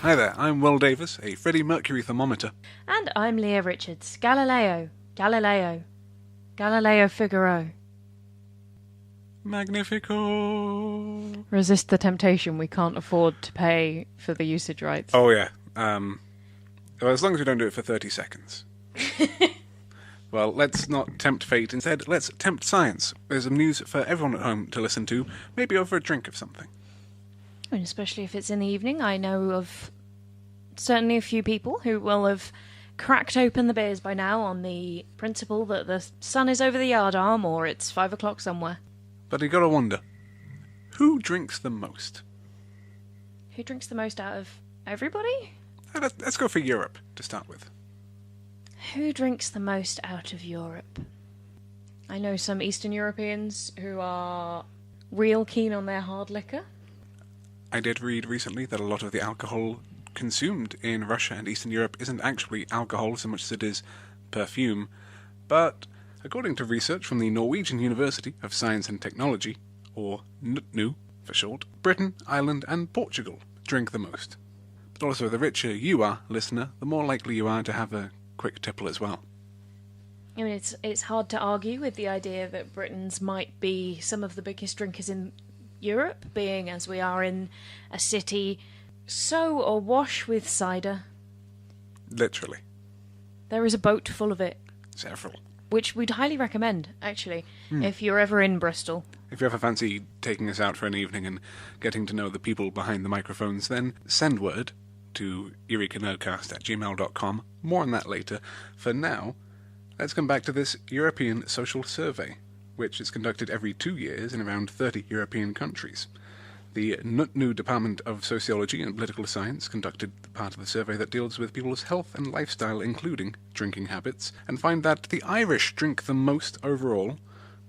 Hi there, I'm Will Davis, a Freddie Mercury thermometer. And I'm Leah Richards. Galileo Figaro. Magnifico. Resist the temptation. We can't afford to pay for the usage rights. Oh yeah, well, as long as we don't do it for 30 seconds. Well, let's not tempt fate. Instead, let's tempt science. There's some news for everyone at home to listen to, maybe over a drink of something. And especially if it's in the evening, I know of certainly a few people who will have cracked open the beers by now on the principle that the sun is over the yardarm or it's 5 o'clock somewhere. But you gotta wonder, who drinks the most? Who drinks the most out of everybody? Let's go for Europe, to start with. Who drinks the most out of Europe? I know some Eastern Europeans who are real keen on their hard liquor. I did read recently that a lot of the alcohol consumed in Russia and Eastern Europe isn't actually alcohol so much as it is perfume, but according to research from the Norwegian University of Science and Technology, or NUTNU for short, Britain, Ireland and Portugal drink the most. But also the richer you are, listener, the more likely you are to have a quick tipple as well. I mean, it's hard to argue with the idea that Britons might be some of the biggest drinkers in Europe, being as we are in a city so awash with cider. Literally. There is a boat full of it. Several. Which we'd highly recommend, actually, if you're ever in Bristol. If you ever fancy taking us out for an evening and getting to know the people behind the microphones, then send word to EurekaNerdcast@gmail.com. More on that later. For now, let's come back to this European Social Survey, which is conducted every 2 years in around 30 European countries. The NUTNU Department of Sociology and Political Science conducted the part of the survey that deals with people's health and lifestyle, including drinking habits, and find that the Irish drink the most overall,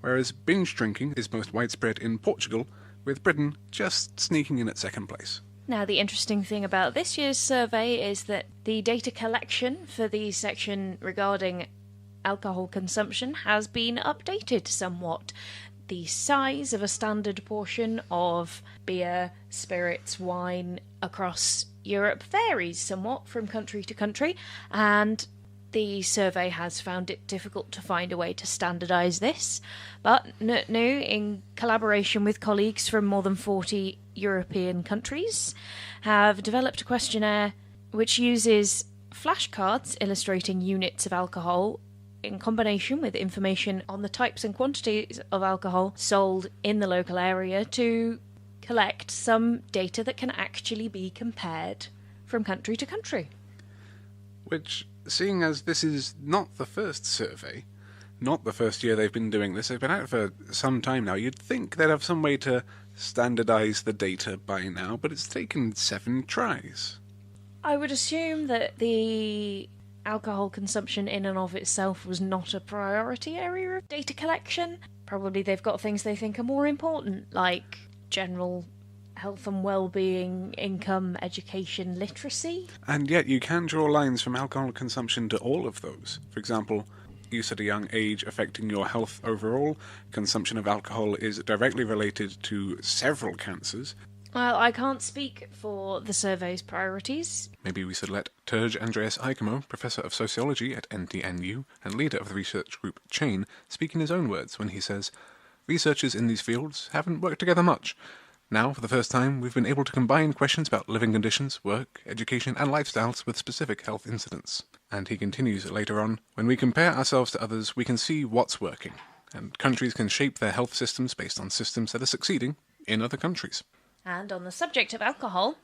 whereas binge drinking is most widespread in Portugal, with Britain just sneaking in at second place. Now, the interesting thing about this year's survey is that the data collection for the section regarding alcohol consumption has been updated somewhat. The size of a standard portion of beer, spirits, wine across Europe varies somewhat from country to country, and the survey has found it difficult to find a way to standardise this. But NUTNU, in collaboration with colleagues from more than 40 European countries, have developed a questionnaire which uses flashcards illustrating units of alcohol in combination with information on the types and quantities of alcohol sold in the local area to collect some data that can actually be compared from country to country. Which, seeing as this is not the first survey, not the first year they've been doing this, they've been out for some time now, you'd think they'd have some way to standardise the data by now, but it's taken 7 tries. I would assume that the alcohol consumption in and of itself was not a priority area of data collection. Probably they've got things they think are more important, like general health and well-being, income, education, literacy. And yet you can draw lines from alcohol consumption to all of those. For example, use at a young age affecting your health overall. Consumption of alcohol is directly related to several cancers. Well, I can't speak for the survey's priorities. Maybe we should let Terje Andreas Eikemo, Professor of Sociology at NTNU and leader of the research group Chain, speak in his own words when he says, "Researchers in these fields haven't worked together much. Now, for the first time, we've been able to combine questions about living conditions, work, education and lifestyles with specific health incidents." And he continues later on, "When we compare ourselves to others, we can see what's working, and countries can shape their health systems based on systems that are succeeding in other countries." And on the subject of alcohol,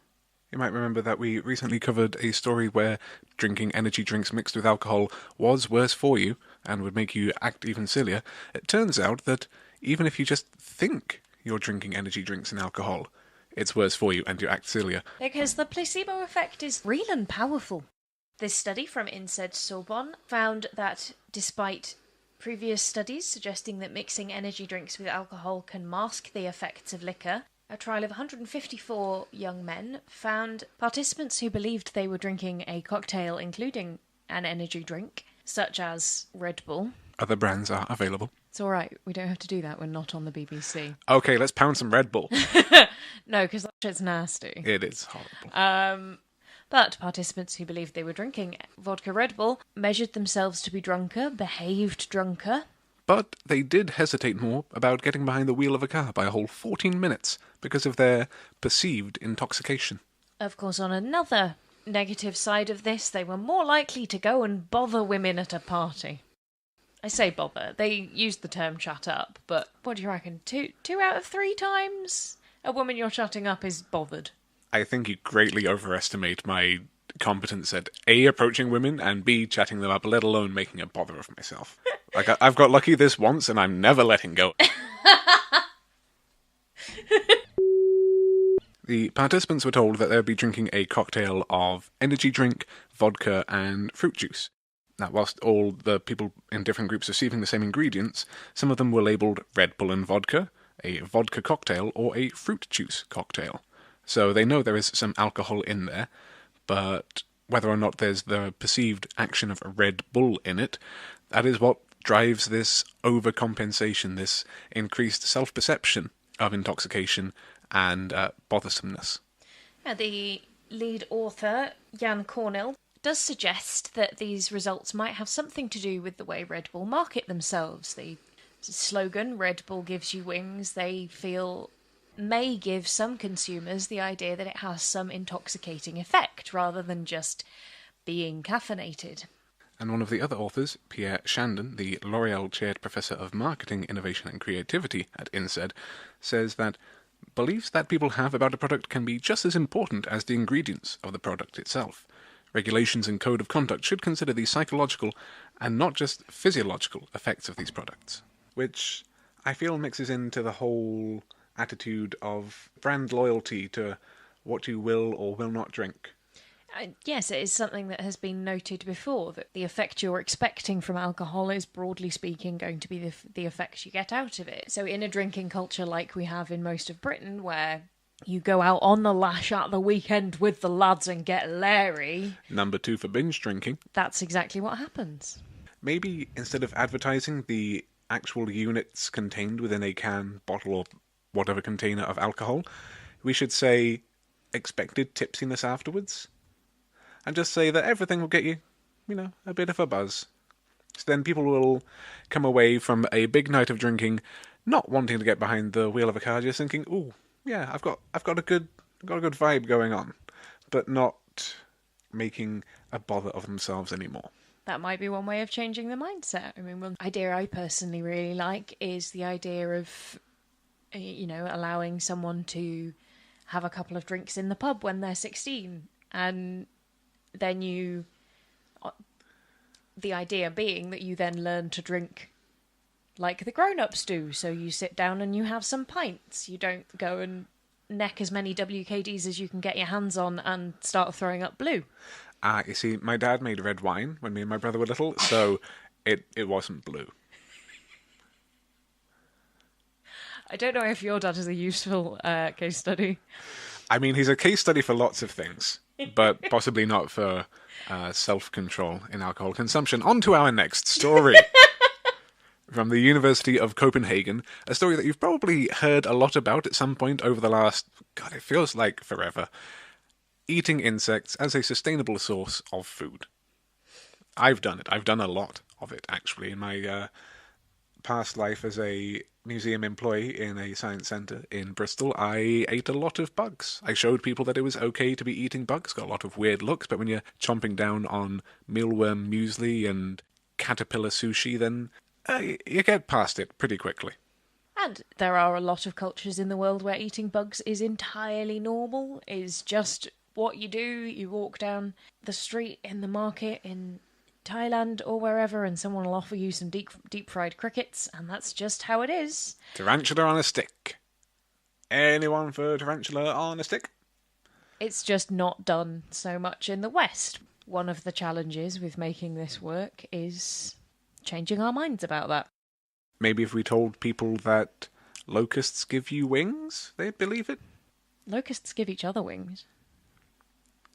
you might remember that we recently covered a story where drinking energy drinks mixed with alcohol was worse for you and would make you act even sillier. It turns out that even if you just think you're drinking energy drinks and alcohol, it's worse for you and you act sillier. Because the placebo effect is real and powerful. This study from INSEAD Sorbonne found that despite previous studies suggesting that mixing energy drinks with alcohol can mask the effects of liquor, a trial of 154 young men found participants who believed they were drinking a cocktail including an energy drink, such as Red Bull. Other brands are available. It's all right. We don't have to do that. We're not on the BBC. Okay, let's pound some Red Bull. No, because that shit's nasty. It is horrible. But participants who believed they were drinking vodka Red Bull measured themselves to be drunker, behaved drunker. But they did hesitate more about getting behind the wheel of a car by a whole 14 minutes because of their perceived intoxication. Of course, on another negative side of this, they were more likely to go and bother women at a party. I say bother. They used the term chat up, but what do you reckon? Two out of 3 times a woman you're chatting up is bothered. I think you greatly overestimate my competence at A, approaching women, and B, chatting them up, let alone making a bother of myself. Like, I've got lucky this once, and I'm never letting go. The participants were told that they would be drinking a cocktail of energy drink, vodka, and fruit juice. Now, whilst all the people in different groups receiving the same ingredients, some of them were labelled Red Bull and vodka, a vodka cocktail, or a fruit juice cocktail. So they know there is some alcohol in there, but whether or not there's the perceived action of a Red Bull in it, that is what drives this overcompensation, this increased self-perception of intoxication and bothersomeness. The lead author, Jan Cornell, does suggest that these results might have something to do with the way Red Bull market themselves. The slogan, Red Bull gives you wings, they feel may give some consumers the idea that it has some intoxicating effect rather than just being caffeinated. And one of the other authors, Pierre Chandon, the L'Oréal Chaired Professor of Marketing, Innovation and Creativity at INSEAD, says that beliefs that people have about a product can be just as important as the ingredients of the product itself. Regulations and code of conduct should consider the psychological and not just physiological effects of these products, which I feel mixes into the whole attitude of brand loyalty to what you will or will not drink. Yes, it is something that has been noted before, that the effect you're expecting from alcohol is, broadly speaking, going to be the effect you get out of it. So in a drinking culture like we have in most of Britain, where you go out on the lash at the weekend with the lads and get Larry. Number 2 for binge drinking. That's exactly what happens. Maybe instead of advertising the actual units contained within a can, bottle, or whatever container of alcohol, we should say expected tipsiness afterwards. And just say that everything will get you, a bit of a buzz. So then people will come away from a big night of drinking, not wanting to get behind the wheel of a car, just thinking, "Ooh, yeah, I've got a good vibe going on," but not making a bother of themselves anymore. That might be one way of changing the mindset. I mean, one idea I personally really like is the idea of, allowing someone to have a couple of drinks in the pub when they're 16, and then the idea being that you then learn to drink like the grown-ups do. So you sit down and you have some pints. You don't go and neck as many WKDs as you can get your hands on and start throwing up blue. You see, my dad made red wine when me and my brother were little, so it wasn't blue. I don't know if your dad is a useful case study. I mean, he's a case study for lots of things, but possibly not for self-control in alcohol consumption. On to our next story. From the University of Copenhagen, a story that you've probably heard a lot about at some point over the last, God, it feels like forever. Eating insects as a sustainable source of food. I've done it. I've done a lot of it, actually, in my past life as a museum employee in a science centre in Bristol. I ate a lot of bugs. I showed people that it was okay to be eating bugs. Got a lot of weird looks, but when you're chomping down on mealworm muesli and caterpillar sushi, then you get past it pretty quickly. And there are a lot of cultures in the world where eating bugs is entirely normal, is just what you do. You walk down the street in the market in Thailand or wherever, and someone will offer you some deep fried crickets, and that's just how it is. Tarantula on a stick. Anyone for tarantula on a stick? It's just not done so much in the West. One of the challenges with making this work is changing our minds about that. Maybe if we told people that locusts give you wings, they'd believe it. Locusts give each other wings.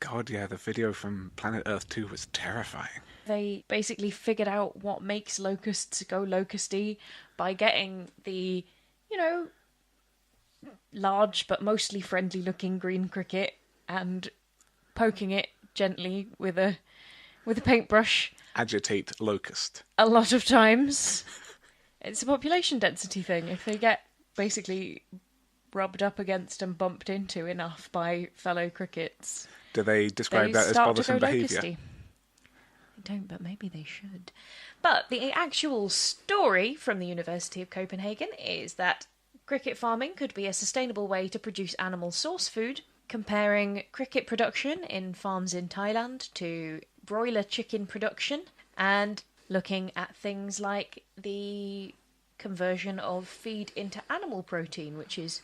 God, yeah, the video from Planet Earth 2 was terrifying. They basically figured out what makes locusts go locusty by getting the, large but mostly friendly-looking green cricket and poking it gently with a paintbrush Agitate locust. a lot of times. It's a population density thing. If they get basically rubbed up against and bumped into enough by fellow crickets, Do they describe they that as start to go bothersome behaviour? locusty. I don't, but maybe they should. But the actual story from the University of Copenhagen is that cricket farming could be a sustainable way to produce animal source food, comparing cricket production in farms in Thailand to broiler chicken production, and looking at things like the conversion of feed into animal protein, which is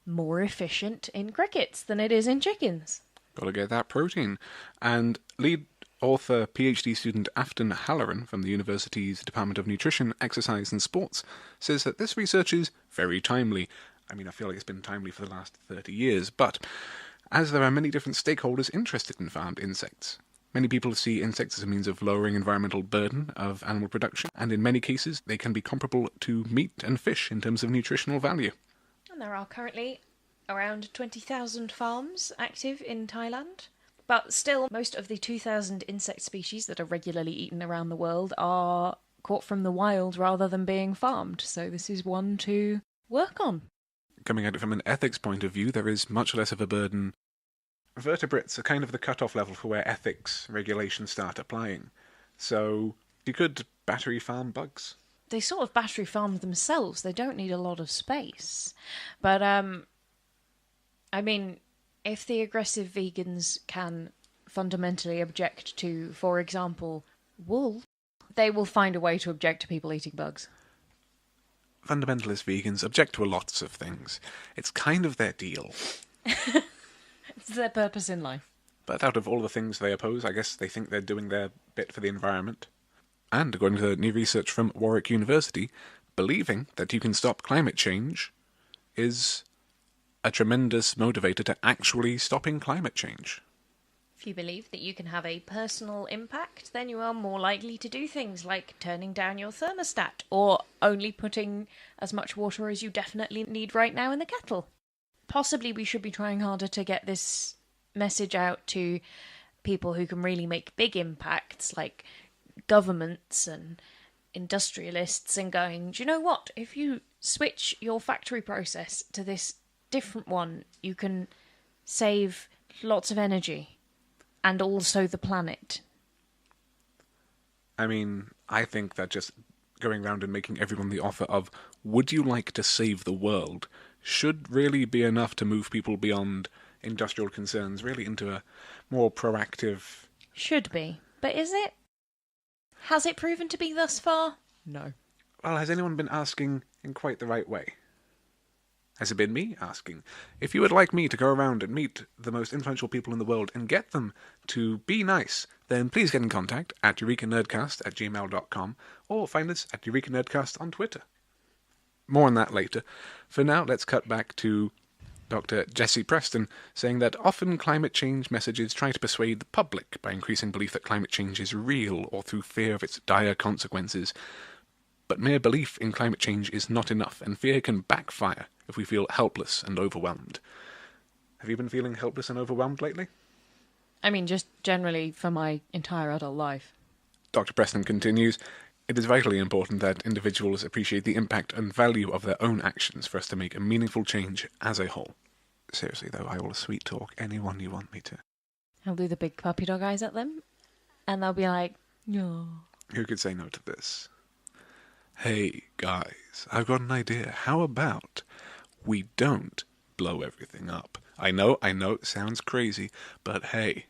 more efficient in crickets than it is in chickens. Gotta get that protein. And lead author, PhD student Afton Halloran from the university's Department of Nutrition, Exercise and Sports says that this research is very timely. I mean, I feel like it's been timely for the last 30 years, but as there are many different stakeholders interested in farmed insects. Many people see insects as a means of lowering environmental burden of animal production, and in many cases they can be comparable to meat and fish in terms of nutritional value. And there are currently around 20,000 farms active in Thailand. But still, most of the 2,000 insect species that are regularly eaten around the world are caught from the wild rather than being farmed. So this is one to work on. Coming at it from an ethics point of view, there is much less of a burden. Vertebrates are kind of the cut-off level for where ethics regulations start applying. So you could battery farm bugs. They sort of battery farm themselves. They don't need a lot of space. But, I mean, if the aggressive vegans can fundamentally object to, for example, wool, they will find a way to object to people eating bugs. Fundamentalist vegans object to lots of things. It's kind of their deal. It's their purpose in life. But out of all the things they oppose, I guess they think they're doing their bit for the environment. And according to new research from Warwick University, believing that you can stop climate change is a tremendous motivator to actually stopping climate change. If you believe that you can have a personal impact, then you are more likely to do things like turning down your thermostat or only putting as much water as you definitely need right now in the kettle. Possibly we should be trying harder to get this message out to people who can really make big impacts, like governments and industrialists, and going, do you know what? If you switch your factory process to this different one, you can save lots of energy and also the planet. I mean, I think that just going around and making everyone the offer of, would you like to save the world, should really be enough to move people beyond industrial concerns, really into a more proactive... Should be. But is it? Has it proven to be thus far? No. Well, has anyone been asking in quite the right way? Has it been me asking? If you would like me to go around and meet the most influential people in the world and get them to be nice, then please get in contact at EurekaNerdcast@gmail.com or find us at EurekaNerdcast on Twitter. More on that later. For now, let's cut back to Dr. Jesse Preston saying that often climate change messages try to persuade the public by increasing belief that climate change is real or through fear of its dire consequences. But mere belief in climate change is not enough, and fear can backfire if we feel helpless and overwhelmed. Have you been feeling helpless and overwhelmed lately? I mean, just generally for my entire adult life. Dr. Preston continues, it is vitally important that individuals appreciate the impact and value of their own actions for us to make a meaningful change as a whole. Seriously, though, I will sweet talk anyone you want me to. I'll do the big puppy dog eyes at them, and they'll be like, no. Who could say no to this? Hey, guys, I've got an idea. How about we don't blow everything up? I know, it sounds crazy, but hey,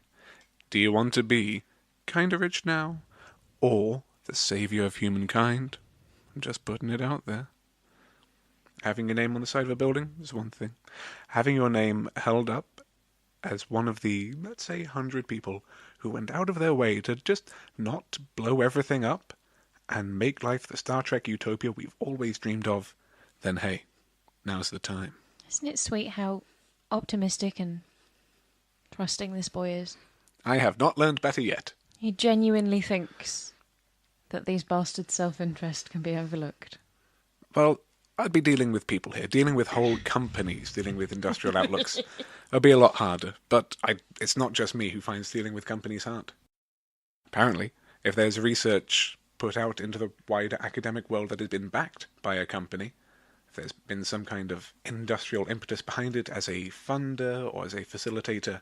do you want to be kinda rich now? Or the savior of humankind? I'm just putting it out there. Having your name on the side of a building is one thing. Having your name held up as one of the, let's say, 100 people who went out of their way to just not blow everything up and make life the Star Trek utopia we've always dreamed of, then hey, now's the time. Isn't it sweet how optimistic and trusting this boy is? I have not learned better yet. He genuinely thinks that these bastards' self-interest can be overlooked. Well, I'd be dealing with people here, dealing with whole companies, dealing with industrial outlooks. It'll be a lot harder, but it's not just me who finds dealing with companies hard. Apparently, if there's research put out into the wider academic world that has been backed by a company, if there's been some kind of industrial impetus behind it as a funder or as a facilitator,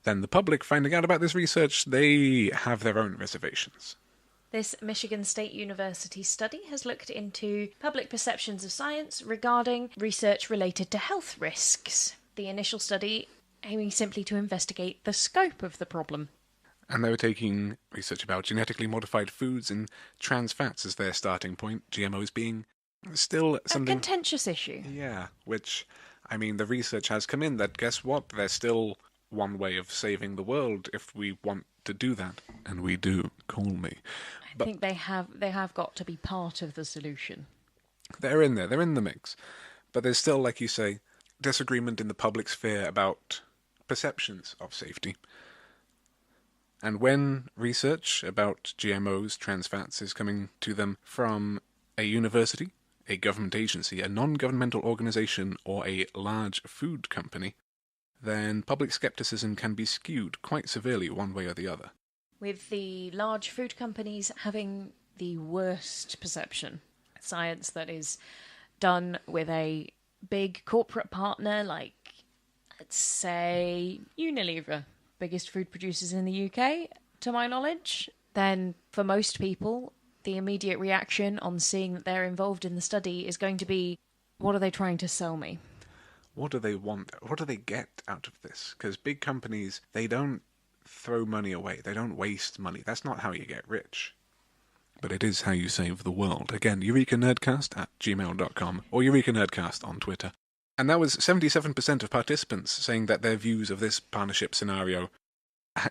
then the public finding out about this research, they have their own reservations. This Michigan State University study has looked into public perceptions of science regarding research related to health risks. The initial study aiming simply to investigate the scope of the problem. And they were taking research about genetically modified foods and trans fats as their starting point, GMOs being still something... a contentious issue. Yeah, which, I mean, the research has come in that, guess what, there's still one way of saving the world if we want to do that. And we do, call me. I think they have got to be part of the solution. They're in there, they're in the mix. But there's still, like you say, disagreement in the public sphere about perceptions of safety. And when research about GMOs, trans fats, is coming to them from a university, a government agency, a non-governmental organization, or a large food company, then public skepticism can be skewed quite severely one way or the other. With the large food companies having the worst perception, science that is done with a big corporate partner like, let's say, Unilever, biggest food producers in the UK, to my knowledge, then for most people, the immediate reaction on seeing that they're involved in the study is going to be, what are they trying to sell me? What do they want? What do they get out of this? Because big companies, they don't throw money away. They don't waste money. That's not how you get rich. But it is how you save the world. Again, EurekaNerdcast@gmail.com or EurekaNerdcast on Twitter. And that was 77% of participants saying that their views of this partnership scenario,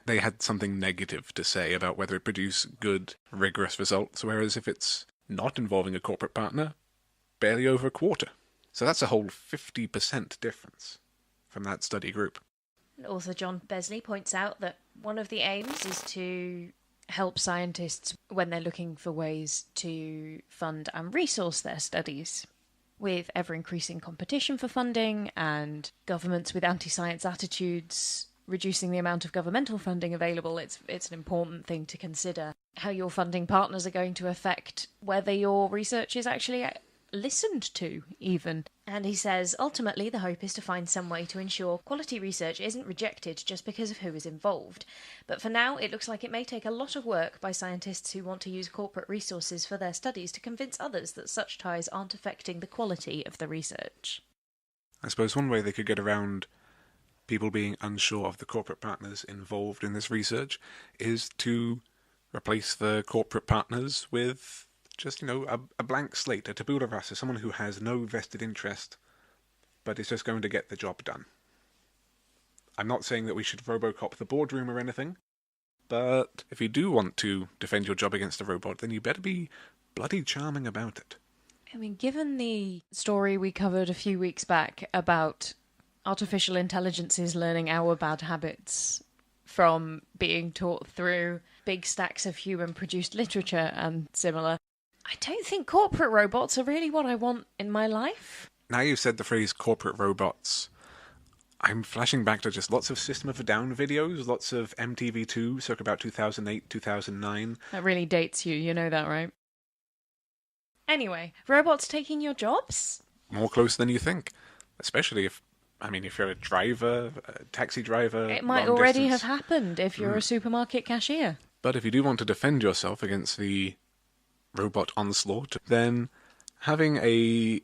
they had something negative to say about whether it produced good, rigorous results, whereas if it's not involving a corporate partner, barely over a quarter. So that's a whole 50% difference from that study group. Author John Besley points out that one of the aims is to help scientists when they're looking for ways to fund and resource their studies. With ever-increasing competition for funding and governments with anti-science attitudes reducing the amount of governmental funding available, it's an important thing to consider how your funding partners are going to affect whether your research is actually listened to, even. And he says, ultimately, the hope is to find some way to ensure quality research isn't rejected just because of who is involved. But for now, it looks like it may take a lot of work by scientists who want to use corporate resources for their studies to convince others that such ties aren't affecting the quality of the research. I suppose one way they could get around people being unsure of the corporate partners involved in this research is to replace the corporate partners with just, a blank slate, a tabula rasa, someone who has no vested interest, but is just going to get the job done. I'm not saying that we should Robocop the boardroom or anything, but if you do want to defend your job against a robot, then you better be bloody charming about it. I mean, given the story we covered a few weeks back about artificial intelligences learning our bad habits from being taught through big stacks of human-produced literature and similar, I don't think corporate robots are really what I want in my life. Now you've said the phrase corporate robots, I'm flashing back to just lots of System of a Down videos, lots of MTV2, circa about 2008, 2009. That really dates you know that, right? Anyway, robots taking your jobs? More close than you think. Especially if you're a driver, a taxi driver... It might already have happened if you're a supermarket cashier. But if you do want to defend yourself against the robot onslaught, then having a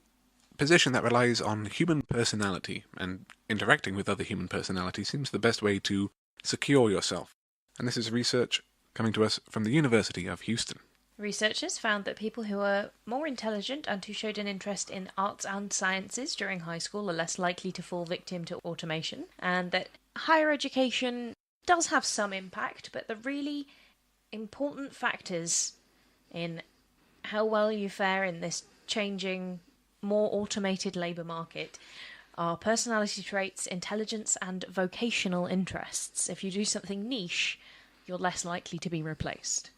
position that relies on human personality and interacting with other human personalities seems the best way to secure yourself. And this is research coming to us from the University of Houston. Researchers found that people who are more intelligent and who showed an interest in arts and sciences during high school are less likely to fall victim to automation, and that higher education does have some impact, but the really important factors in how well you fare in this changing, more automated labour market are personality traits, intelligence, and vocational interests. If you do something niche, you're less likely to be replaced.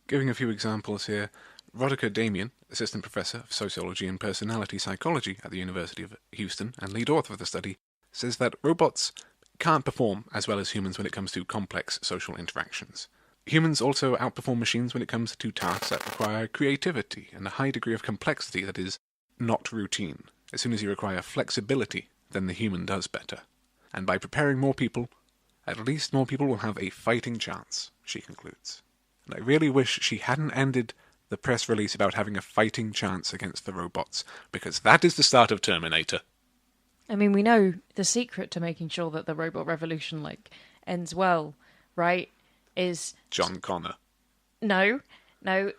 Giving a few examples here, Rodica Damian, Assistant Professor of Sociology and Personality Psychology at the University of Houston and lead author of the study, says that robots can't perform as well as humans when it comes to complex social interactions. Humans also outperform machines when it comes to tasks that require creativity and a high degree of complexity that is not routine. As soon as you require flexibility, then the human does better. And by preparing more people, at least more people will have a fighting chance, she concludes. And I really wish she hadn't ended the press release about having a fighting chance against the robots, because that is the start of Terminator. I mean, we know the secret to making sure that the robot revolution, ends well, right? Is... John Connor. No,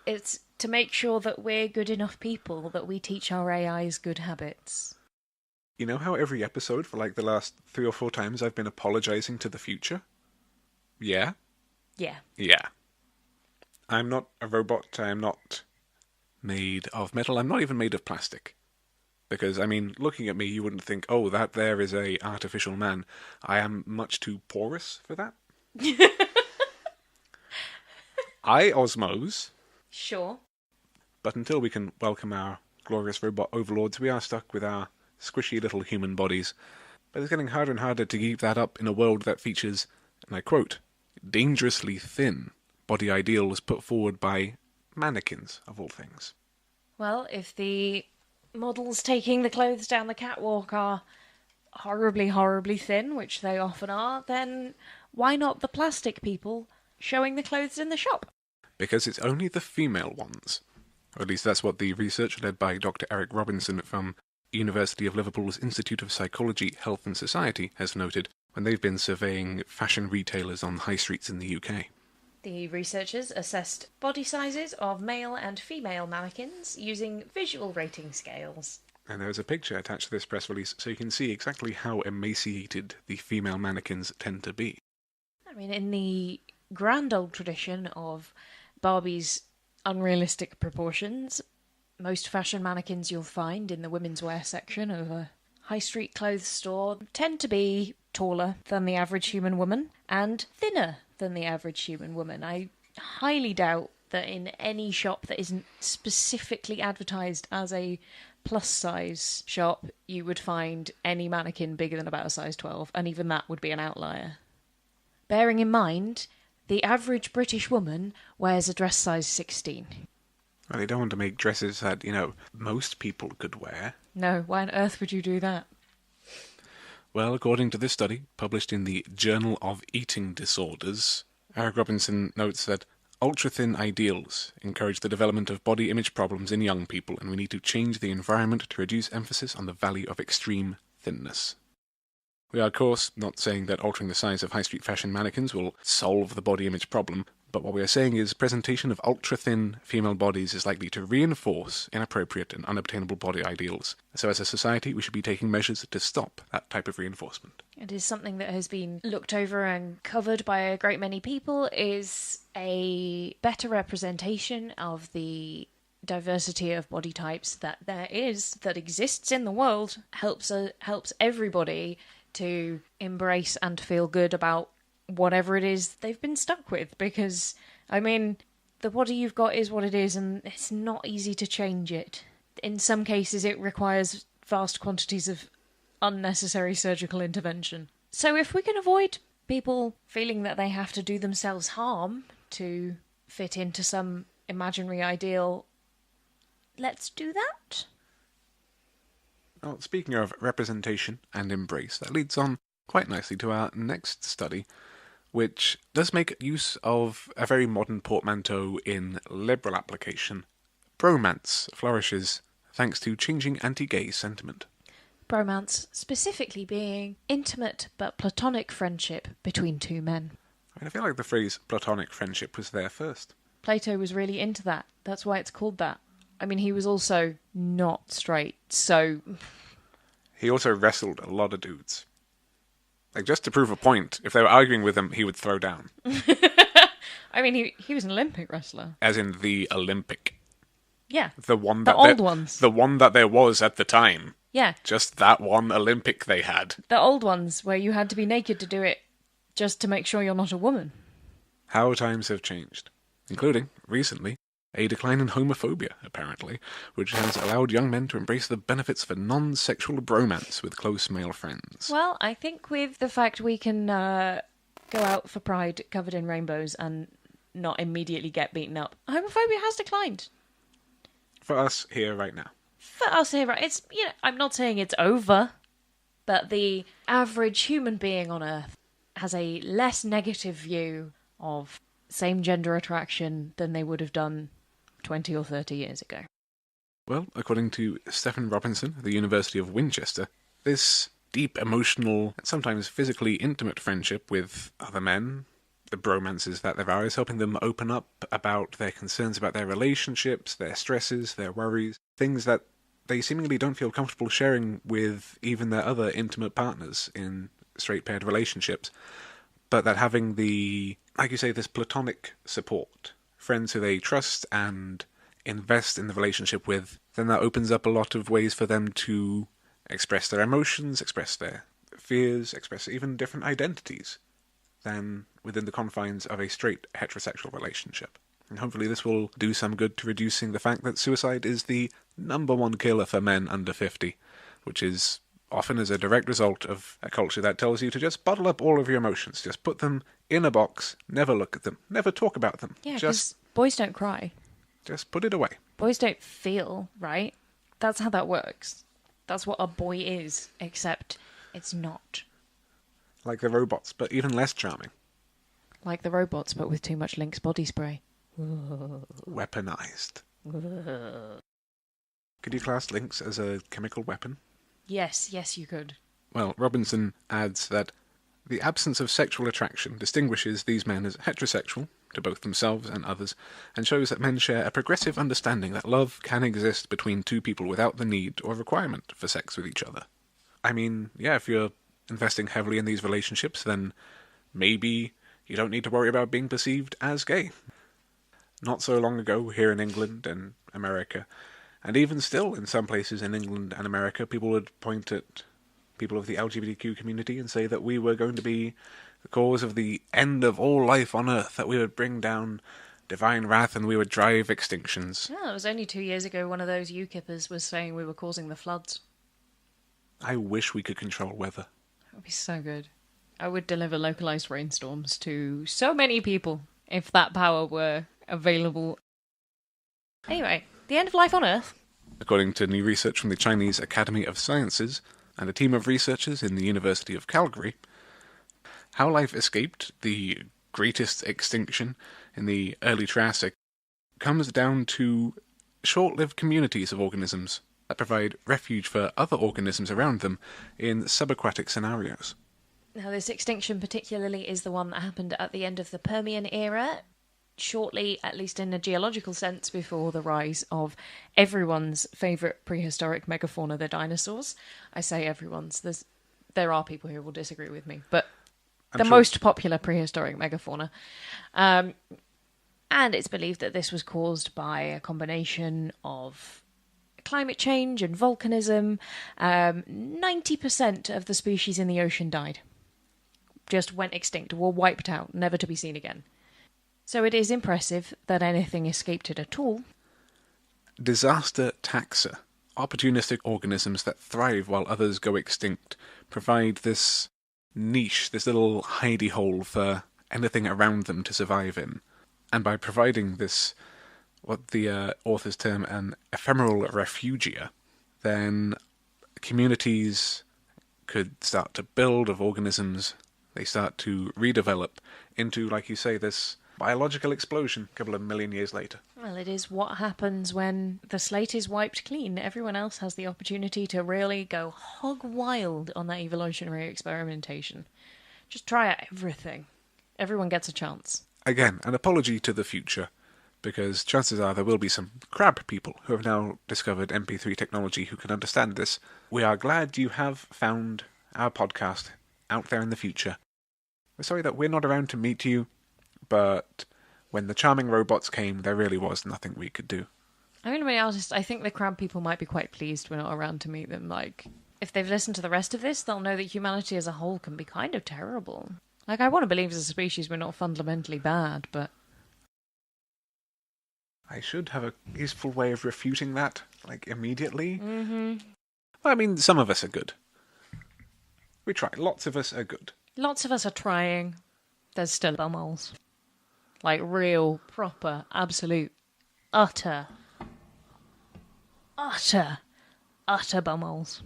it's to make sure that we're good enough people that we teach our AIs good habits. You know how every episode for the last 3 or 4 times I've been apologizing to the future? Yeah? Yeah. Yeah. I'm not a robot, I'm not made of metal, I'm not even made of plastic. Because, looking at me, you wouldn't think, oh, that there is a artificial man. I am much too porous for that. I osmose. Sure. But until we can welcome our glorious robot overlords, we are stuck with our squishy little human bodies. But it's getting harder and harder to keep that up in a world that features, and I quote, dangerously thin body ideals put forward by mannequins, of all things. Well, if the models taking the clothes down the catwalk are horribly, horribly thin, which they often are, then why not the plastic people showing the clothes in the shop? Because it's only the female ones. Or at least that's what the research led by Dr. Eric Robinson from University of Liverpool's Institute of Psychology, Health and Society has noted when they've been surveying fashion retailers on high streets in the UK. The researchers assessed body sizes of male and female mannequins using visual rating scales. And there is a picture attached to this press release so you can see exactly how emaciated the female mannequins tend to be. In the grand old tradition of Barbie's unrealistic proportions, most fashion mannequins you'll find in the women's wear section of a high street clothes store tend to be taller than the average human woman and thinner than the average human woman. I highly doubt that in any shop that isn't specifically advertised as a plus size shop, you would find any mannequin bigger than about a size 12, and even that would be an outlier. Bearing in mind, the average British woman wears a dress size 16. Well, they don't want to make dresses that, most people could wear. No, why on earth would you do that? Well, according to this study, published in the Journal of Eating Disorders, Eric Robinson notes that ultra-thin ideals encourage the development of body image problems in young people, and we need to change the environment to reduce emphasis on the value of extreme thinness. We are, of course, not saying that altering the size of high street fashion mannequins will solve the body image problem, but what we are saying is presentation of ultra-thin female bodies is likely to reinforce inappropriate and unobtainable body ideals. So as a society, we should be taking measures to stop that type of reinforcement. It is something that has been looked over and covered by a great many people, is a better representation of the diversity of body types that exists in the world, helps everybody to embrace and feel good about whatever it is they've been stuck with, because the body you've got is what it is, and it's not easy to change it. In some cases it requires vast quantities of unnecessary surgical intervention. So if we can avoid people feeling that they have to do themselves harm to fit into some imaginary ideal, let's do that. Well, speaking of representation and embrace, that leads on quite nicely to our next study, which does make use of a very modern portmanteau in liberal application. Bromance flourishes thanks to changing anti-gay sentiment. Bromance specifically being intimate but platonic friendship between two men. I feel like the phrase platonic friendship was there first. Plato was really into that. That's why it's called that. He was also not straight, so... He also wrestled a lot of dudes. Just to prove a point, if they were arguing with him, he would throw down. He was an Olympic wrestler. As in the Olympic. Yeah. The one that old ones. The one that there was at the time. Yeah. Just that one Olympic they had. The old ones, where you had to be naked to do it, just to make sure you're not a woman. How times have changed. Including, recently, a decline in homophobia, apparently, which has allowed young men to embrace the benefits of a non-sexual bromance with close male friends. Well, I think with the fact we can go out for Pride covered in rainbows and not immediately get beaten up, homophobia has declined. For us here right now. For us here, right? It's, I'm not saying it's over, but the average human being on Earth has a less negative view of same-gender attraction than they would have done 20 or 30 years ago. Well, according to Stephen Robinson at the University of Winchester, this deep, emotional, and sometimes physically intimate friendship with other men, the bromances that there are, is helping them open up about their concerns about their relationships, their stresses, their worries, things that they seemingly don't feel comfortable sharing with even their other intimate partners in straight-paired relationships, but that having the, like you say, this platonic support, friends who they trust and invest in the relationship with, then that opens up a lot of ways for them to express their emotions, express their fears, express even different identities than within the confines of a straight heterosexual relationship. And hopefully this will do some good to reducing the fact that suicide is the #1 killer for men under 50, which is often as a direct result of a culture that tells you to just bottle up all of your emotions, just put them in a box, never look at them, never talk about them. Yeah, because boys don't cry. Just put it away. Boys don't feel, right? That's how that works. That's what a boy is, except it's not. Like the robots, but even less charming. Like the robots, but with too much Lynx body spray. Weaponized. Could you class Lynx as a chemical weapon? Yes, you could. Well, Robinson adds that the absence of sexual attraction distinguishes these men as heterosexual, to both themselves and others, and shows that men share a progressive understanding that love can exist between two people without the need or requirement for sex with each other. I mean, yeah, if you're investing heavily in these relationships, then maybe you don't need to worry about being perceived as gay. Not so long ago, here in England and America, and even still in some places in England and America, people would point at people of the LGBTQ community and say that we were going to be the cause of the end of all life on Earth, that we would bring down divine wrath and we would drive extinctions. Yeah, it was only 2 years ago one of those UKIPers was saying we were causing the floods. I wish we could control weather. That would be so good. I would deliver localised rainstorms to so many people if that power were available. Anyway, the end of life on Earth. According to new research from the Chinese Academy of Sciences and a team of researchers in the University of Calgary, how life escaped the greatest extinction in the early Triassic comes down to short-lived communities of organisms that provide refuge for other organisms around them in subaquatic scenarios. Now, this extinction particularly is the one that happened at the end of the Permian era, shortly, at least in a geological sense, before the rise of everyone's favourite prehistoric megafauna, the dinosaurs. I say everyone's. There are people who will disagree with me, but the most popular prehistoric megafauna. And it's believed that this was caused by a combination of climate change and volcanism. 90% of the species in the ocean died. Just went extinct, were wiped out, never to be seen again. So it is impressive that anything escaped it at all. Disaster taxa, opportunistic organisms that thrive while others go extinct, provide this niche, this little hidey hole for anything around them to survive in. And by providing this, what the authors term an ephemeral refugia, then communities could start to build of organisms. They start to redevelop into, like you say, this biological explosion a couple of million years later. Well, it is what happens when the slate is wiped clean. Everyone else has the opportunity to really go hog wild on that evolutionary experimentation. Just try out everything. Everyone gets a chance. Again, an apology to the future, because chances are there will be some crab people who have now discovered MP3 technology who can understand this. We are glad you have found our podcast out there in the future. We're sorry that we're not around to meet you, but when the charming robots came, there really was nothing we could do. I'm going to be honest, I think the crab people might be quite pleased we're not around to meet them. Like, if they've listened to the rest of this, they'll know that humanity as a whole can be kind of terrible. Like, I want to believe as a species we're not fundamentally bad, but I should have a useful way of refuting that, like, immediately. Mm-hmm. Well, I mean, some of us are good. We try. Lots of us are good. Lots of us are trying. There's still bumholes. Like real, proper, absolute, utter bumholes.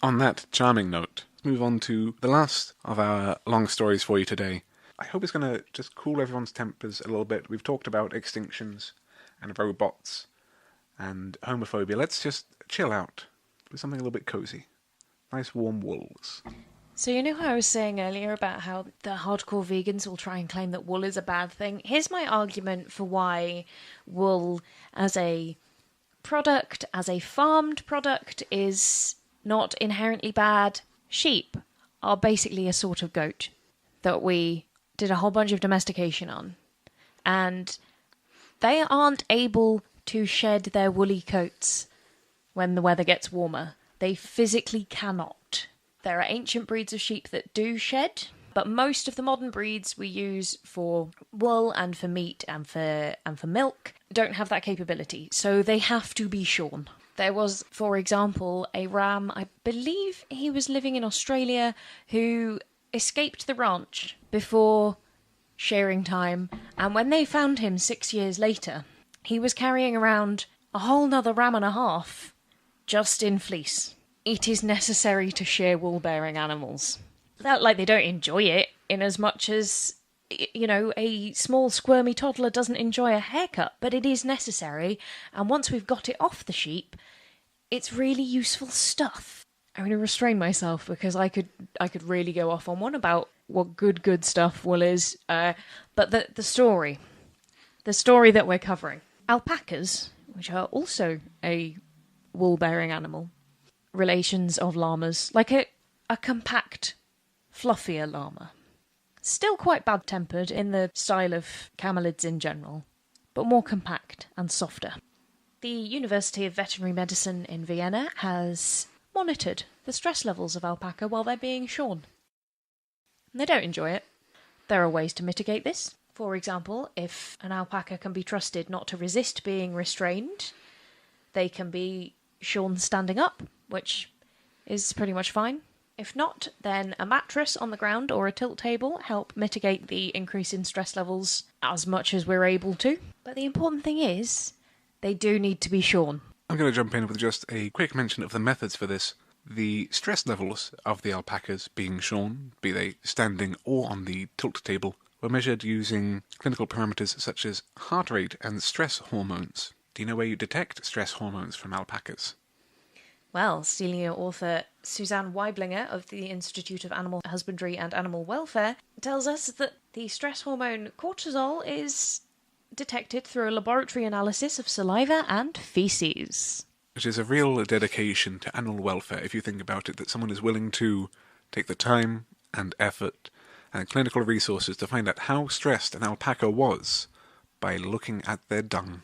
On that charming note, let's move on to the last of our long stories for you today. I hope it's going to just cool everyone's tempers a little bit. We've talked about extinctions and robots and homophobia. Let's just chill out with something a little bit cozy. Nice warm wools. So you know how I was saying earlier about how the hardcore vegans will try and claim that wool is a bad thing? Here's my argument for why wool as a product, as a farmed product, is not inherently bad. Sheep are basically a sort of goat that we did a whole bunch of domestication on. And they aren't able to shed their woolly coats when the weather gets warmer. They physically cannot. There are ancient breeds of sheep that do shed, but most of the modern breeds we use for wool and for meat and for milk don't have that capability, so they have to be shorn. There was, for example, a ram, I believe he was living in Australia, who escaped the ranch before shearing time, and when they found him 6 years later, he was carrying around a whole nother ram and a half just in fleece. It is necessary to shear wool-bearing animals. That, like, they don't enjoy it in as much as, you know, a small squirmy toddler doesn't enjoy a haircut, but it is necessary, and once we've got it off the sheep, it's really useful stuff. I'm going to restrain myself because I could really go off on one about what good stuff wool is, but the story that we're covering. Alpacas, which are also a wool-bearing animal, relations of llamas, like a compact, fluffier llama. Still quite bad-tempered in the style of camelids in general, but more compact and softer. The University of Veterinary Medicine in Vienna has monitored the stress levels of alpaca while they're being shorn. They don't enjoy it. There are ways to mitigate this. For example, if an alpaca can be trusted not to resist being restrained, they can be shorn standing up, which is pretty much fine. If not, then a mattress on the ground or a tilt table help mitigate the increase in stress levels as much as we're able to. But the important thing is, they do need to be shorn. I'm going to jump in with just a quick mention of the methods for this. The stress levels of the alpacas being shorn, be they standing or on the tilt table, were measured using clinical parameters such as heart rate and stress hormones. Do you know where you detect stress hormones from alpacas? Well, senior author Suzanne Weiblinger of the Institute of Animal Husbandry and Animal Welfare tells us that the stress hormone cortisol is detected through a laboratory analysis of saliva and feces. Which is a real dedication to animal welfare, if you think about it, that someone is willing to take the time and effort and clinical resources to find out how stressed an alpaca was by looking at their dung.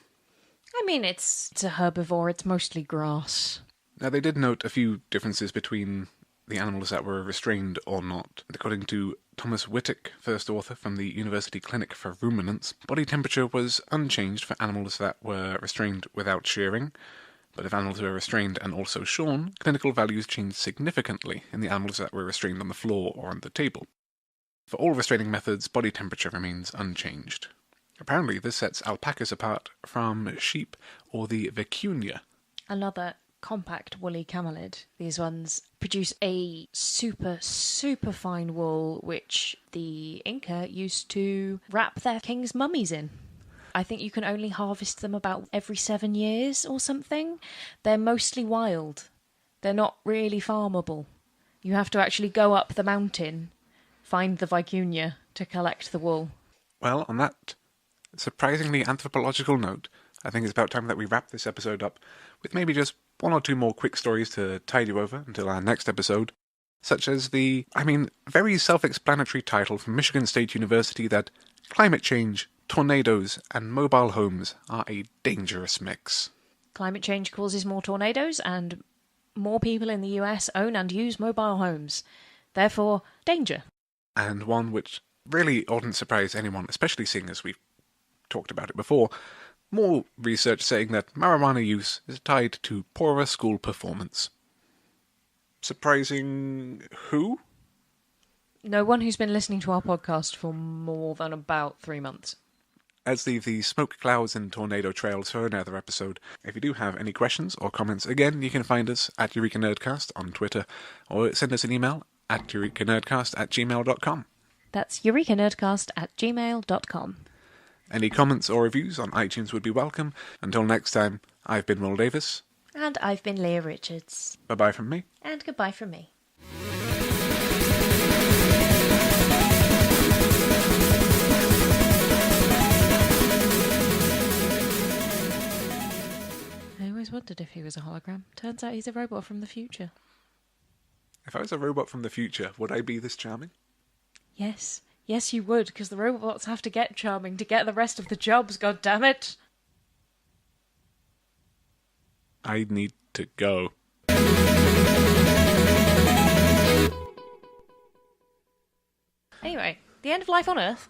I mean, it's a herbivore, it's mostly grass. Now, they did note a few differences between the animals that were restrained or not. According to Thomas Wittek, first author from the University Clinic for Ruminants, body temperature was unchanged for animals that were restrained without shearing, but if animals were restrained and also shorn, clinical values changed significantly in the animals that were restrained on the floor or on the table. For all restraining methods, body temperature remains unchanged. Apparently, this sets alpacas apart from sheep or the vicuña. Another compact woolly camelid. These ones produce a super fine wool which the Inca used to wrap their king's mummies in. I think you can only harvest them about every 7 years or something. They're mostly wild. They're not really farmable. You have to actually go up the mountain, find the vicuña to collect the wool. Well, on that surprisingly anthropological note, I think it's about time that we wrap this episode up with maybe just one or two more quick stories to tide you over until our next episode, such as the, very self-explanatory title from Michigan State University that climate change, tornadoes, and mobile homes are a dangerous mix. Climate change causes more tornadoes, and more people in the US own and use mobile homes. Therefore, danger. And one which really oughtn't surprise anyone, especially seeing as we've talked about it before, more research saying that marijuana use is tied to poorer school performance. Surprising who? No one who's been listening to our podcast for more than about 3 months. Let's leave the smoke clouds and tornado trails for another episode. If you do have any questions or comments, again, you can find us at EurekaNerdcast on Twitter, or send us an email at EurekaNerdcast@gmail.com. That's EurekaNerdcast@gmail.com. Any comments or reviews on iTunes would be welcome. Until next time, I've been Will Davis. And I've been Leah Richards. Bye-bye from me. And goodbye from me. I always wondered if he was a hologram. Turns out he's a robot from the future. If I was a robot from the future, would I be this charming? Yes. Yes, you would, because the robots have to get charming to get the rest of the jobs, goddammit! I need to go. Anyway, the end of life on Earth.